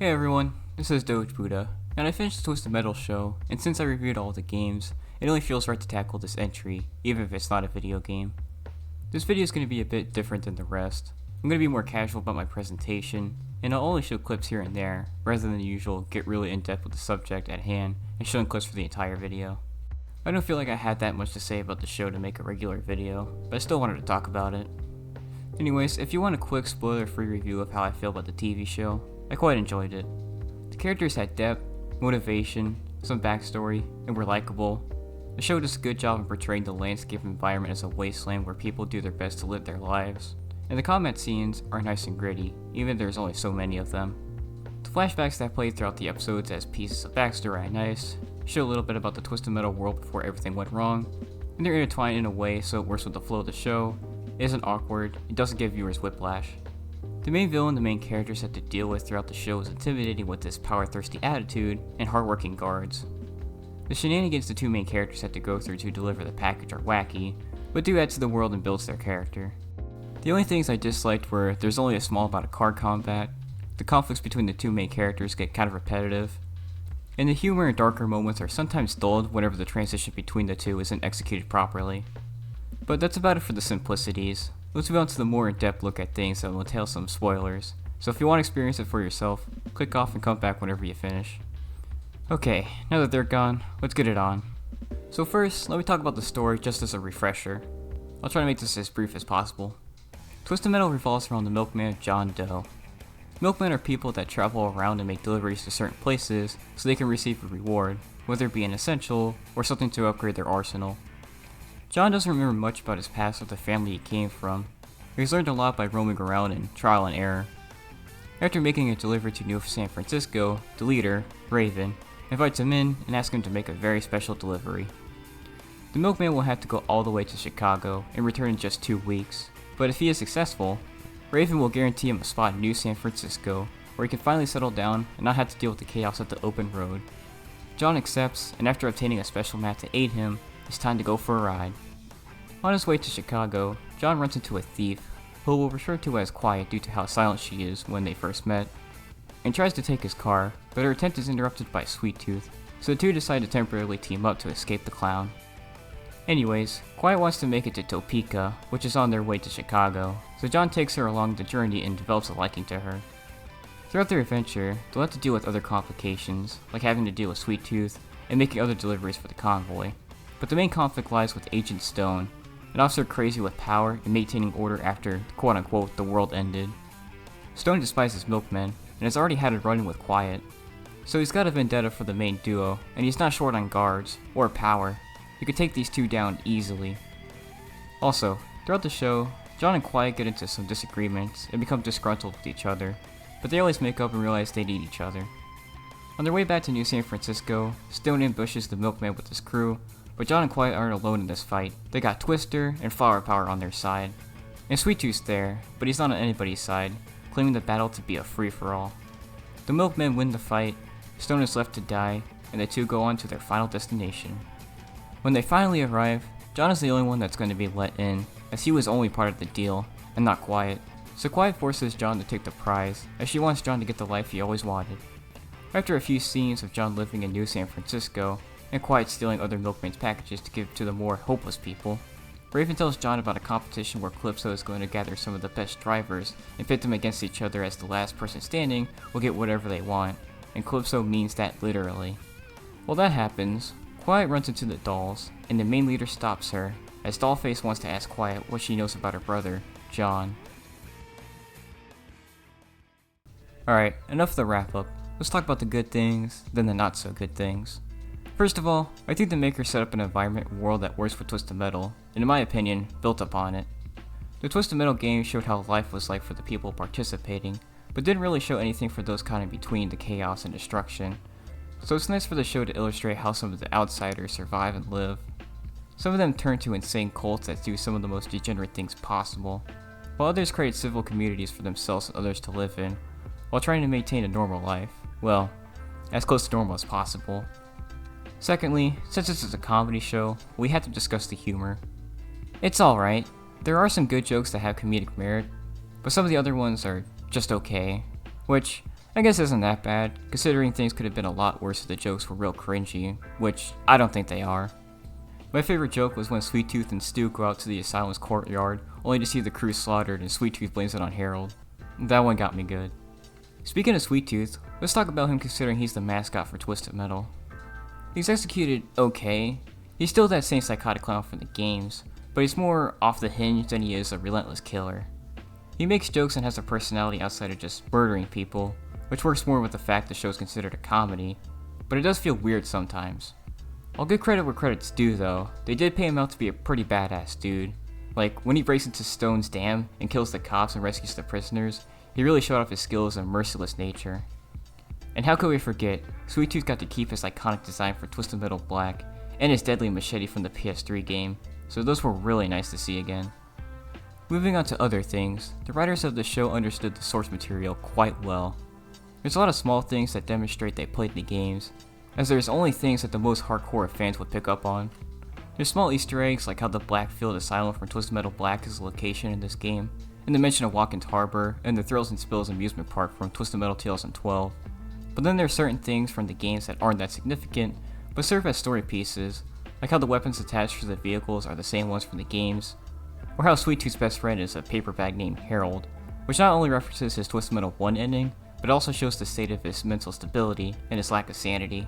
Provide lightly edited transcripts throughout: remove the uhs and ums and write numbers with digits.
Hey everyone, this is Doge Buddha, and I finished the Twisted Metal show, and since I reviewed all the games, it only feels right to tackle this entry, even if it's not a video game. This video is going to be a bit different than the rest. I'm going to be more casual about my presentation, and I'll only show clips here and there, rather than the usual get really in-depth with the subject at hand and showing clips for the entire video. I don't feel like I had that much to say about the show to make a regular video, but I still wanted to talk about it. Anyways, if you want a quick spoiler-free review of how I feel about the TV show, I quite enjoyed it. The characters had depth, motivation, some backstory, and were likable. The show does a good job in portraying the landscape environment as a wasteland where people do their best to live their lives. And the combat scenes are nice and gritty, even if there's only so many of them. The flashbacks that play throughout the episodes as pieces of backstory are nice, show a little bit about the Twisted Metal world before everything went wrong, and they're intertwined in a way so it works with the flow of the show, it isn't awkward, it doesn't give viewers whiplash. The main villain the main characters have to deal with throughout the show is intimidating with his power-thirsty attitude and hardworking guards. The shenanigans the two main characters have to go through to deliver the package are wacky, but do add to the world and builds their character. The only things I disliked were there's only a small amount of card combat, the conflicts between the two main characters get kind of repetitive, and the humor and darker moments are sometimes dulled whenever the transition between the two isn't executed properly. But that's about it for the simplicities. Let's move on to the more in-depth look at things that will entail some spoilers, so if you want to experience it for yourself, click off and come back whenever you finish. Okay, now that they're gone, let's get it on. So first, let me talk about the story just as a refresher. I'll try to make this as brief as possible. Twisted Metal revolves around the milkman John Doe. Milkmen are people that travel around and make deliveries to certain places so they can receive a reward, whether it be an essential or something to upgrade their arsenal. John doesn't remember much about his past or the family he came from. He's learned a lot by roaming around and trial and error. After making a delivery to New San Francisco, the leader, Raven, invites him in and asks him to make a very special delivery. The milkman will have to go all the way to Chicago and return in just 2 weeks, but if he is successful, Raven will guarantee him a spot in New San Francisco where he can finally settle down and not have to deal with the chaos of the open road. John accepts, and after obtaining a special map to aid him, it's time to go for a ride. On his way to Chicago, John runs into a thief, who will refer to as Quiet due to how silent she is when they first met, and tries to take his car, but her attempt is interrupted by Sweet Tooth, so the two decide to temporarily team up to escape the clown. Anyways, Quiet wants to make it to Topeka, which is on their way to Chicago, so John takes her along the journey and develops a liking to her. Throughout their adventure, they'll have to deal with other complications, like having to deal with Sweet Tooth and making other deliveries for the convoy. But the main conflict lies with Agent Stone, an officer crazy with power and maintaining order after, quote-unquote, the world ended. Stone despises milkmen, and has already had a run-in with Quiet, so he's got a vendetta for the main duo, and he's not short on guards, or power. He could take these two down easily. Also, throughout the show, John and Quiet get into some disagreements and become disgruntled with each other, but they always make up and realize they need each other. On their way back to New San Francisco, Stone ambushes the milkman with his crew, but John and Quiet aren't alone in this fight. They got Twister and Flower Power on their side. And Sweet Tooth's there, but he's not on anybody's side, claiming the battle to be a free-for-all. The milkmen win the fight, Stone is left to die, and the two go on to their final destination. When they finally arrive, John is the only one that's going to be let in, as he was only part of the deal, and not Quiet. So Quiet forces John to take the prize, as she wants John to get the life he always wanted. After a few scenes of John living in New San Francisco, and Quiet stealing other milkmen's packages to give to the more hopeless people, Raven tells John about a competition where Calypso is going to gather some of the best drivers and pit them against each other as the last person standing will get whatever they want, and Calypso means that literally. While that happens, Quiet runs into the dolls, and the main leader stops her, as Dollface wants to ask Quiet what she knows about her brother, John. Alright, enough of the wrap up. Let's talk about the good things, then the not so good things. First of all, I think the makers set up an environment and world that works with Twisted Metal, and in my opinion, built upon it. The Twisted Metal game showed how life was like for the people participating, but didn't really show anything for those caught in between the chaos and destruction. So it's nice for the show to illustrate how some of the outsiders survive and live. Some of them turn to insane cults that do some of the most degenerate things possible, while others create civil communities for themselves and others to live in, while trying to maintain a normal life. Well, as close to normal as possible. Secondly, since this is a comedy show, we have to discuss the humor. It's alright. There are some good jokes that have comedic merit, but some of the other ones are just okay, which I guess isn't that bad, considering things could have been a lot worse if the jokes were real cringy, which I don't think they are. My favorite joke was when Sweet Tooth and Stu go out to the asylum's courtyard, only to see the crew slaughtered and Sweet Tooth blames it on Harold. That one got me good. Speaking of Sweet Tooth, let's talk about him considering he's the mascot for Twisted Metal. He's executed okay. He's still that same psychotic clown from the games, but he's more off the hinge than he is a relentless killer. He makes jokes and has a personality outside of just murdering people, which works more with the fact the show's considered a comedy, but it does feel weird sometimes. I'll give credit where credit's due though. They did pay him out to be a pretty badass dude. Like, when he breaks into Stone's dam and kills the cops and rescues the prisoners, he really showed off his skills and merciless nature. And how could we forget, Sweet Tooth got to keep his iconic design for Twisted Metal Black, and his deadly machete from the PS3 game, so those were really nice to see again. Moving on to other things, the writers of the show understood the source material quite well. There's a lot of small things that demonstrate they played the games, as there's only things that the most hardcore fans would pick up on. There's small Easter eggs like how the Blackfield Asylum from Twisted Metal Black is a location in this game, and the mention of Watkins Harbor and the Thrills and Spills amusement park from Twisted Metal 2012. But then there's certain things from the games that aren't that significant, but serve as story pieces, like how the weapons attached to the vehicles are the same ones from the games, or how Sweet Tooth's best friend is a paper bag named Harold, which not only references his Twisted Metal 1 ending, but also shows the state of his mental stability and his lack of sanity.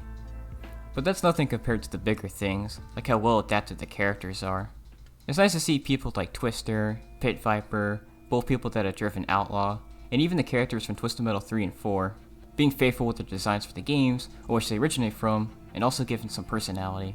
But that's nothing compared to the bigger things, like how well adapted the characters are. It's nice to see people like Twister, Pit Viper, both people that have driven Outlaw, and even the characters from Twisted Metal 3 and 4, being faithful with their designs for the games, or which they originate from, and also given some personality.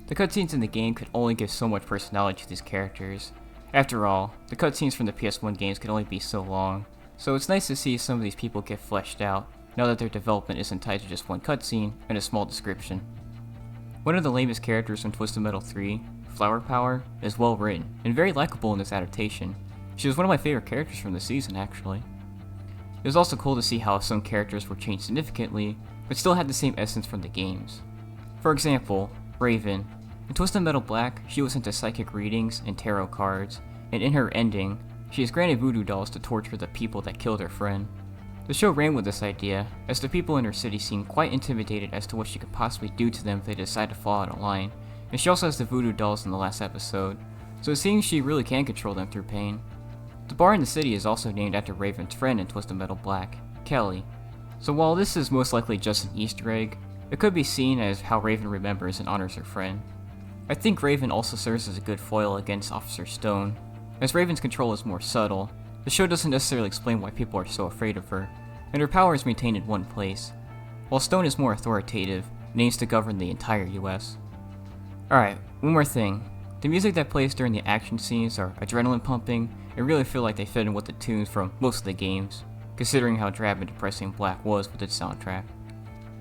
The cutscenes in the game could only give so much personality to these characters. After all, the cutscenes from the PS1 games could only be so long, so it's nice to see some of these people get fleshed out, now that their development isn't tied to just one cutscene and a small description. One of the lamest characters from Twisted Metal 3, Flower Power, is well written, and very likable in this adaptation. She was one of my favorite characters from the season, actually. It was also cool to see how some characters were changed significantly, but still had the same essence from the games. For example, Raven. In Twisted Metal Black, she was into psychic readings and tarot cards, and in her ending, she is granted voodoo dolls to torture the people that killed her friend. The show ran with this idea, as the people in her city seem quite intimidated as to what she could possibly do to them if they decide to fall out of line, and she also has the voodoo dolls in the last episode, so it seems she really can control them through pain. The bar in the city is also named after Raven's friend in Twisted Metal Black, Kelly. So while this is most likely just an Easter egg, it could be seen as how Raven remembers and honors her friend. I think Raven also serves as a good foil against Officer Stone. As Raven's control is more subtle, the show doesn't necessarily explain why people are so afraid of her, and her power is maintained in one place, while Stone is more authoritative and aims to govern the entire US. Alright, one more thing. The music that plays during the action scenes are adrenaline pumping and really feel like they fit in with the tunes from most of the games, considering how drab and depressing Black was with its soundtrack.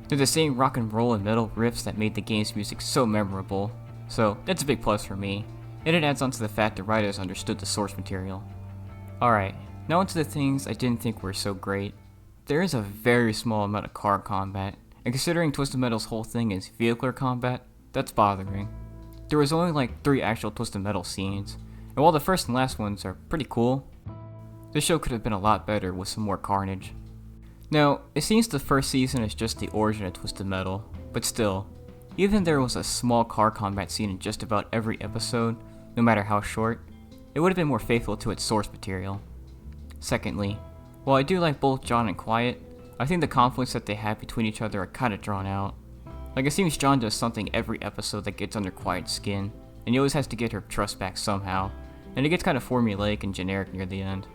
They're the same rock and roll and metal riffs that made the game's music so memorable, so that's a big plus for me, and it adds on to the fact the writers understood the source material. Alright, now onto the things I didn't think were so great. There is a very small amount of car combat, and considering Twisted Metal's whole thing is vehicular combat, that's bothering. There was only like 3 actual Twisted Metal scenes, and while the first and last ones are pretty cool, this show could have been a lot better with some more carnage. Now, it seems the first season is just the origin of Twisted Metal, but still, even if there was a small car combat scene in just about every episode, no matter how short, it would have been more faithful to its source material. Secondly, while I do like both John and Quiet, I think the conflicts that they have between each other are kinda drawn out. Like, it seems John does something every episode that gets under Quiet's skin, and he always has to get her trust back somehow, and it gets kinda formulaic and generic near the end.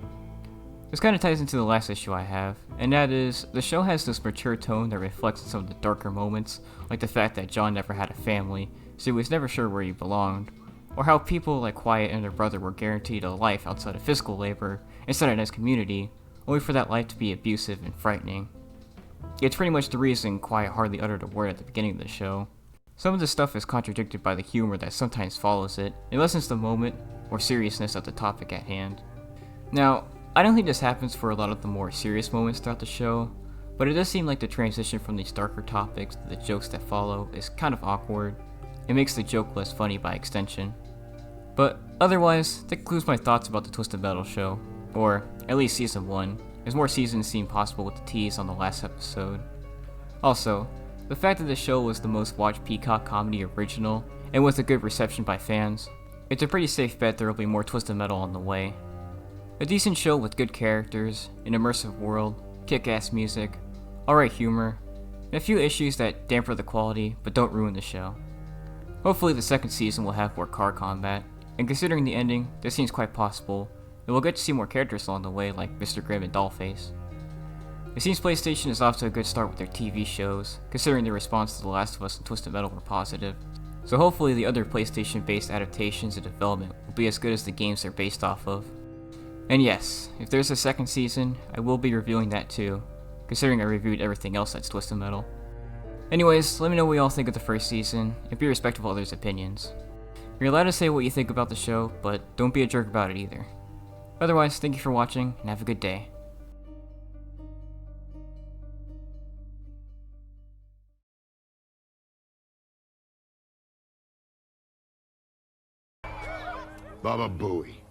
This kinda ties into the last issue I have, and that is, the show has this mature tone that reflects some of the darker moments, like the fact that John never had a family, so he was never sure where he belonged, or how people like Quiet and their brother were guaranteed a life outside of physical labor, instead of a nice community, only for that life to be abusive and frightening. It's pretty much the reason Quiet hardly uttered a word at the beginning of the show. Some of the stuff is contradicted by the humor that sometimes follows it, and lessens the moment or seriousness of the topic at hand. Now, I don't think this happens for a lot of the more serious moments throughout the show, but it does seem like the transition from these darker topics to the jokes that follow is kind of awkward. It makes the joke less funny by extension. But otherwise, that concludes my thoughts about the Twisted Metal show, or at least season 1. as more seasons seem possible with the tease on the last episode. Also, the fact that the show was the most watched Peacock comedy original, and with a good reception by fans, it's a pretty safe bet there will be more Twisted Metal on the way. A decent show with good characters, an immersive world, kick-ass music, alright humor, and a few issues that damper the quality but don't ruin the show. Hopefully the second season will have more car combat, and considering the ending, this seems quite possible, and we'll get to see more characters along the way like Mr. Grimm and Dollface. It seems PlayStation is off to a good start with their TV shows, considering their response to The Last of Us and Twisted Metal were positive, so hopefully the other PlayStation-based adaptations in development will be as good as the games they're based off of. And yes, if there's a second season, I will be reviewing that too, considering I reviewed everything else that's Twisted Metal. Anyways, let me know what y'all think of the first season, and be respectful of others' opinions. You're allowed to say what you think about the show, but don't be a jerk about it either. Otherwise, thank you for watching, and have a good day. Baba Booey.